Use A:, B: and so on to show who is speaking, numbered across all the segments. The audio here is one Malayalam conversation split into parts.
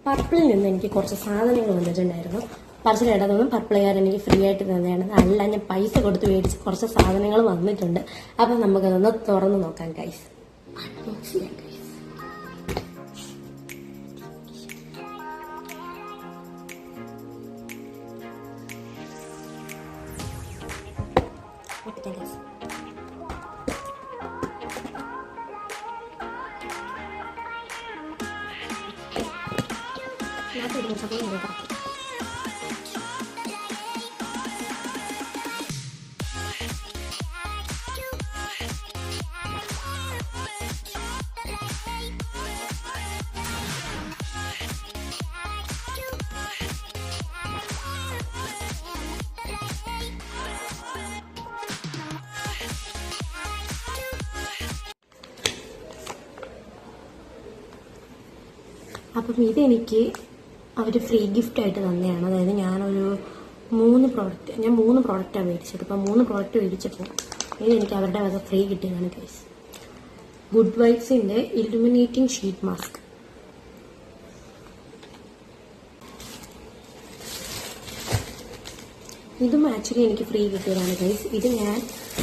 A: പർപ്പിളിൽ നിന്ന് എനിക്ക് കുറച്ച് സാധനങ്ങൾ വന്നിട്ടുണ്ടായിരുന്നു. പറച്ചിലിടതൊന്നും പർപ്പിളുകാർ എനിക്ക് ഫ്രീ ആയിട്ട് തന്നെയാണ്. അല്ല, ഞാൻ പൈസ കൊടുത്ത് മേടിച്ച് കുറച്ച് സാധനങ്ങൾ വന്നിട്ടുണ്ട്. അപ്പം നമുക്കതൊന്ന് തുറന്ന് നോക്കാം ഗൈസ്. അൺബോക്സ് ചെയ്യാം ഗൈസ്. അപ്പം ഇതെനിക്ക് അവർ ഫ്രീ ഗിഫ്റ്റ് ആയിട്ട് തന്നെയാണ്. അതായത് ഞാൻ മൂന്ന് പ്രോഡക്റ്റാണ് മേടിച്ചത്. അപ്പം 3 പ്രോഡക്റ്റ് മേടിച്ചപ്പോൾ ഇതെനിക്ക് അവരുടെ വക ഫ്രീ കിട്ടിയതാണ് ഗൈസ്. ഗുഡ് വൈബ്സിന്റെ ഇലുമിനേറ്റിംഗ് ഷീറ്റ് മാസ്ക്. ഇതും ആക്ച്വലി എനിക്ക് ഫ്രീ കിട്ടിയതാണ് ഗൈസ്. ഇത് ഞാൻ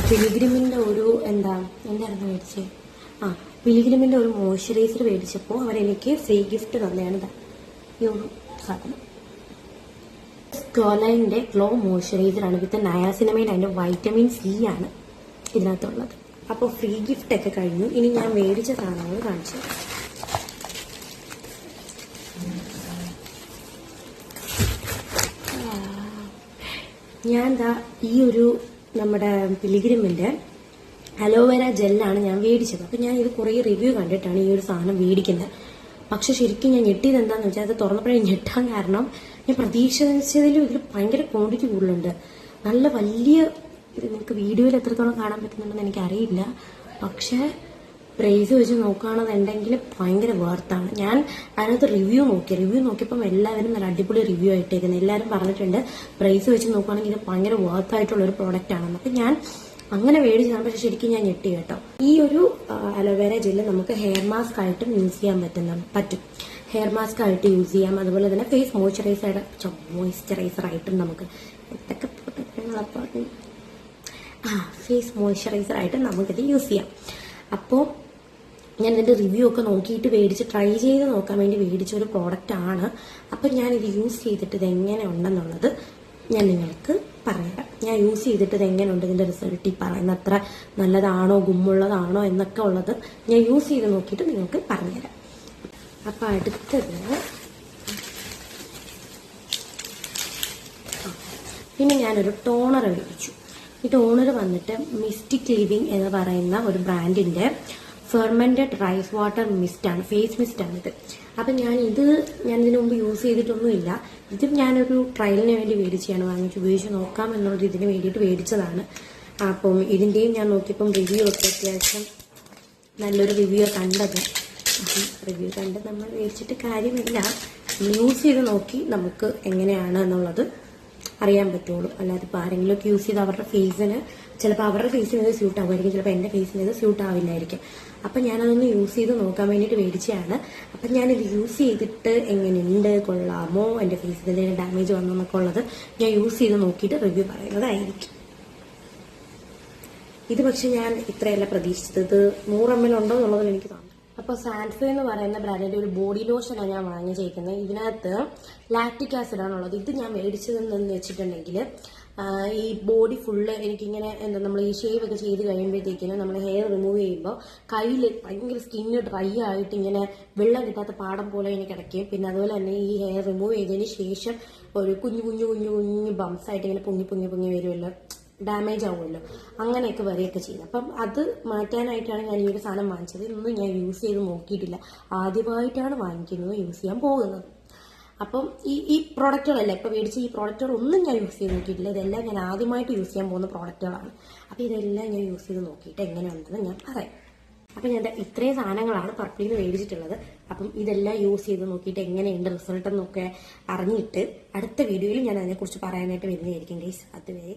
A: പിലിഗ്രിമിന്റെ എന്തായിരുന്നു മേടിച്ചത്? പിലിഗ്രിമിന്റെ ഒരു മോയ്സ്ചറൈസർ മേടിച്ചപ്പോൾ അവരെനിക്ക് ഫ്രീ ഗിഫ്റ്റ് തന്നെയാണ് ഈ ഒരു സാധനം. സ്ക്ലോലൈൻ്റെ ഗ്ലോ മോയ്സ്ചറൈസർ ആണ്. വിത്ത് നയാസിനമൈഡ് ആൻഡ് വൈറ്റമിൻ സി ആണ് ഇതിനകത്തുള്ളത്. അപ്പോൾ ഫ്രീ ഗിഫ്റ്റ് ഒക്കെ കഴിഞ്ഞു. ഇനി ഞാൻ മേടിച്ച സാധനങ്ങൾ കാണിച്ചു. ഞാൻ ഈ ഒരു നമ്മുടെ പിലിഗ്രിമിന്റെ അലോവേര ജെല്ലാണ് ഞാൻ മേടിച്ചത്. അപ്പം ഞാൻ ഇത് കുറേ റിവ്യൂ കണ്ടിട്ടാണ് ഈ ഒരു സാധനം മേടിക്കുന്നത്. പക്ഷെ ശരിക്കും ഞാൻ ഞെട്ടിയത് എന്താണെന്ന് വെച്ചാൽ അത് തുറന്നപ്പോഴേ ഞെട്ടാൻ കാരണം ഞാൻ പ്രതീക്ഷിച്ചതിലും ഇതിൽ ഭയങ്കര ക്വാണ്ടിറ്റി കൂടുതലുണ്ട്. നല്ല വലിയ ഇത് നിങ്ങൾക്ക് വീഡിയോയിൽ എത്രത്തോളം കാണാൻ പറ്റുന്നുണ്ടെന്ന് എനിക്കറിയില്ല. പക്ഷേ പ്രൈസ് വെച്ച് നോക്കുകയാണെന്നുണ്ടെങ്കിൽ ഭയങ്കര വേർത്താണ്. ഞാൻ അതിനകത്ത് റിവ്യൂ നോക്കിയപ്പം എല്ലാവരും നല്ല അടിപൊളി റിവ്യൂ ആയിട്ടേക്കുന്നത്. എല്ലാവരും പറഞ്ഞിട്ടുണ്ട് പ്രൈസ് വെച്ച് നോക്കുകയാണെങ്കിൽ ഇത് ഭയങ്കര വേർത്തായിട്ടുള്ള ഒരു പ്രോഡക്റ്റ് ആണെന്ന്. അപ്പം ഞാൻ അങ്ങനെ മേടിച്ചതാണ്. പക്ഷെ ശരിക്കും ഞാൻ ഞെട്ടി കേട്ടോ. ഈ ഒരു അലോവേര ജെല്ല് നമുക്ക് ഹെയർ മാസ്ക് ആയിട്ടും യൂസ് ചെയ്യാൻ പറ്റും. ഹെയർ മാസ്ക് ആയിട്ട് യൂസ് ചെയ്യാം. അതുപോലെ തന്നെ ഫേസ് മോയ്സ്ചറൈസർ ആയിട്ടും നമുക്ക് എന്തൊക്കെ ഫേസ് മോയ്സ്ചറൈസർ ആയിട്ട് നമുക്കിത് യൂസ് ചെയ്യാം. അപ്പോൾ ഞാൻ ഇതിന്റെ റിവ്യൂ ഒക്കെ നോക്കിയിട്ട് ട്രൈ ചെയ്ത് നോക്കാൻ വേണ്ടി മേടിച്ച ഒരു പ്രോഡക്റ്റ് ആണ്. അപ്പം ഞാനിത് യൂസ് ചെയ്തിട്ട് ഇത് എങ്ങനെ ഉണ്ടെന്നുള്ളത് ഞാൻ നിങ്ങൾക്ക് പറഞ്ഞുതരാം. ഞാൻ യൂസ് ചെയ്തിട്ട് ഇത് എങ്ങനെയുണ്ട്, ഇതിന്റെ റിസൾട്ട് ഈ പറയുന്ന അത്ര നല്ലതാണോ ഗുമ്മുള്ളതാണോ എന്നൊക്കെ ഉള്ളത് ഞാൻ യൂസ് ചെയ്ത് നോക്കിയിട്ട് നിങ്ങൾക്ക് പറഞ്ഞുതരാം. അപ്പം അടുത്തത് പിന്നെ ഞാനൊരു ടോണർ മേടിച്ചു. ഈ ടോണർ വന്നിട്ട് മിസ്റ്റിക് ലിവിങ് എന്ന് പറയുന്ന ഒരു ബ്രാൻഡിന്റെ ഫെർമെന്റഡ് റൈസ് വാട്ടർ മിസ്റ്റാണ്, ഫേസ് മിസ്റ്റാണ് ഇത്. അപ്പം ഞാൻ ഇതിനു മുമ്പ് യൂസ് ചെയ്തിട്ടൊന്നുമില്ല. ഇതും ഞാനൊരു ട്രയലിന് വേണ്ടി മേടിച്ചാണ്, ഉപയോഗിച്ച് നോക്കാം എന്നുള്ളത് ഇതിന് വേണ്ടിയിട്ട് മേടിച്ചതാണ്. അപ്പം ഇതിൻ്റെയും ഞാൻ നോക്കിയപ്പം റിവ്യൂ ഒക്കെ അത്യാവശ്യം നല്ലൊരു റിവ്യൂ കണ്ടത്. റിവ്യൂ കണ്ട് നമ്മൾ മേടിച്ചിട്ട് കാര്യമില്ല, യൂസ് ചെയ്ത് നോക്കി നമുക്ക് എങ്ങനെയാണ് എന്നുള്ളത് അറിയാൻ പറ്റുള്ളൂ. അല്ലാതെ ഇപ്പോൾ ആരെങ്കിലും ഒക്കെ യൂസ് ചെയ്ത് അവരുടെ ഫേസിന് ചിലപ്പോൾ അവരുടെ ഫേസിന് ഇത് സ്യൂട്ട് ആകുമായിരിക്കും, ചിലപ്പോൾ എൻ്റെ ഫേസിന് ഇത് സ്യൂട്ട് ആവില്ലായിരിക്കും. അപ്പം ഞാനതൊന്ന് യൂസ് ചെയ്ത് നോക്കാൻ വേണ്ടിയിട്ട് മേടിച്ചതാണ്. അപ്പം ഞാനിത് യൂസ് ചെയ്തിട്ട് എങ്ങനെയുണ്ട്, കൊള്ളാമോ, എൻ്റെ ഫേസിന് എന്തെങ്കിലും ഡാമേജ് വന്നോ എന്നൊക്കെ ഉള്ളത് ഞാൻ യൂസ് ചെയ്ത് നോക്കിയിട്ട് റിവ്യൂ പറയുന്നതായിരിക്കും. ഇത് പക്ഷെ ഞാൻ ഇത്രയല്ല പ്രതീക്ഷിച്ചത്. ഇത് 100 ml ഉണ്ടോ എന്നുള്ളതിൽ എനിക്ക് തോന്നുന്നു. അപ്പോൾ സാൻഫ്രീ എന്ന് പറയുന്ന ബ്രാൻഡിന്റെ ഒരു ബോഡി ലോഷനാണ് ഞാൻ വാങ്ങിച്ചേക്കുന്നത്. ഇതിനകത്ത് ലാക്റ്റിക് ആസിഡ് ആണുള്ളത്. ഇത് ഞാൻ മേടിച്ചതെന്ന് വെച്ചിട്ടുണ്ടെങ്കിൽ ഈ ബോഡി ഫുള്ള് എനിക്കിങ്ങനെ നമ്മൾ ഈ ഷേവ് ഒക്കെ ചെയ്ത് കഴിയുമ്പോഴത്തേക്കിനും നമ്മൾ ഹെയർ റിമൂവ് ചെയ്യുമ്പോൾ കയ്യിൽ ഭയങ്കര സ്കിന്ന് ഡ്രൈ ആയിട്ട് ഇങ്ങനെ വെള്ളം കിട്ടാത്ത പാടം പോലെ എനിക്ക് കിടക്കുകയും പിന്നെ അതുപോലെ തന്നെ ഈ ഹെയർ റിമൂവ് ചെയ്തതിന് ശേഷം ഒരു കുഞ്ഞു ബംസ് ആയിട്ട് ഇങ്ങനെ പൊങ്ങി വരുമല്ലോ, ഡാമേജ് ആവുമല്ലോ, അങ്ങനെയൊക്കെ വരികയൊക്കെ ചെയ്യും. അപ്പം അത് മാറ്റാനായിട്ടാണ് ഞാൻ ഈ ഒരു സാധനം വാങ്ങിച്ചത്. ഇതൊന്നും ഞാൻ യൂസ് ചെയ്ത് നോക്കിയിട്ടില്ല, ആദ്യമായിട്ടാണ് വാങ്ങിക്കുന്നത്, യൂസ് ചെയ്യാൻ പോകുന്നത്. അപ്പം ഈ പ്രോഡക്റ്റുകളല്ല ഇപ്പോൾ മേടിച്ച ഈ പ്രോഡക്റ്റുകളൊന്നും ഞാൻ യൂസ് ചെയ്ത് നോക്കിയിട്ടില്ല. ഇതെല്ലാം ഞാൻ ആദ്യമായിട്ട് യൂസ് ചെയ്യാൻ പോകുന്ന പ്രോഡക്റ്റുകളാണ്. അപ്പോൾ ഇതെല്ലാം ഞാൻ യൂസ് ചെയ്ത് നോക്കിയിട്ട് എങ്ങനെയുണ്ടെന്ന് ഞാൻ പറയാം. അപ്പം ഞാൻ ഇത്രയും സാധനങ്ങളാണ് പർപ്പിളിൽ നിന്ന് മേടിച്ചിട്ടുള്ളത്. അപ്പം ഇതെല്ലാം യൂസ് ചെയ്ത് നോക്കിയിട്ട് എങ്ങനെയുണ്ട് റിസൾട്ട് എന്നൊക്കെ അറിഞ്ഞിട്ട് അടുത്ത വീഡിയോയിൽ ഞാൻ അതിനെക്കുറിച്ച് പറയാനായിട്ട് വരുന്നതായിരിക്കും ഗൈസ്. അതുവരെ